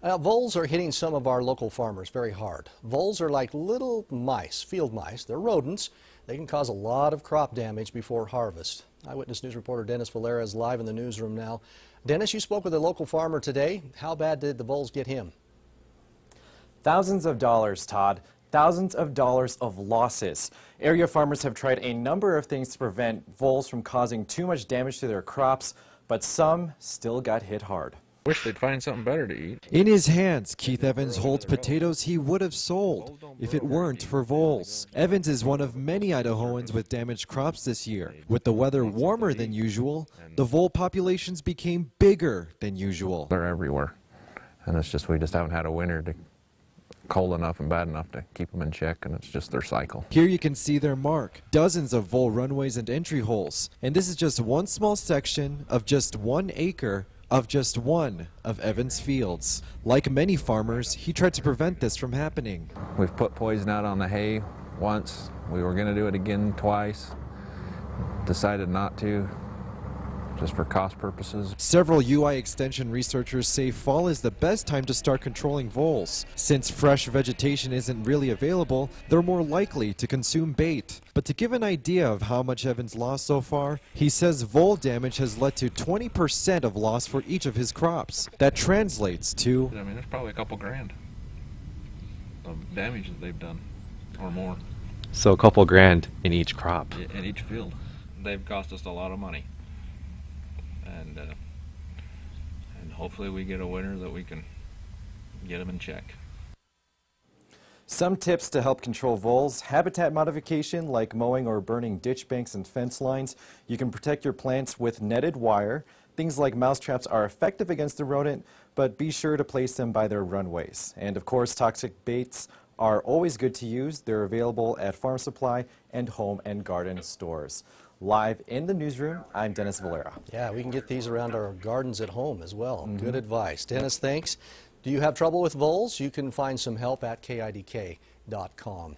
Voles are hitting some of our local farmers very hard. Voles are like little mice, field mice. They're rodents. They can cause a lot of crop damage before harvest. Eyewitness News reporter Dennis Valera is live in the newsroom now. Dennis, you spoke with a local farmer today. How bad did the voles get him? Thousands of dollars, Todd. Thousands of dollars of losses. Area farmers have tried a number of things to prevent voles from causing too much damage to their crops, but some still got hit hard. Wish they'd find something better to eat. In his hands, Keith Evans holds potatoes he would have sold if it weren't for voles. Evans is one of many Idahoans with damaged crops this year. With the weather warmer than usual, the vole populations became bigger than usual. They're everywhere, and it's just we just haven't had a winter cold enough and bad enough to keep them in check, and it's just their cycle. Here you can see their mark, dozens of vole runways and entry holes, and this is just one small section of just 1 acre of just one of Evans' fields. Like many farmers, he tried to prevent this from happening. We've put poison out on the hay once. We were going to do it again twice. Decided not to, just for cost purposes. Several UI extension researchers say fall is the best time to start controlling voles. Since fresh vegetation isn't really available, they're more likely to consume bait. But to give an idea of how much Evans lost so far, he says vole damage has led to 20% of loss for each of his crops. That translates to... I mean, there's probably a couple grand of damage that they've done, or more. So a couple grand in each crop. In each field. They've cost us a lot of money. And hopefully we get a winter that we can get them in check. Some tips to help control voles: habitat modification like mowing or burning ditch banks and fence lines. You can protect your plants with netted wire. Things like mouse traps are effective against the rodent, but be sure to place them by their runways. And of course, toxic baits are always good to use. They're available at farm supply and home and garden stores. Live in the newsroom, I'm Dennis Valera. Yeah, we can get these around our gardens at home as well. Good advice. Dennis, thanks. Do you have trouble with voles? You can find some help at KIDK.com.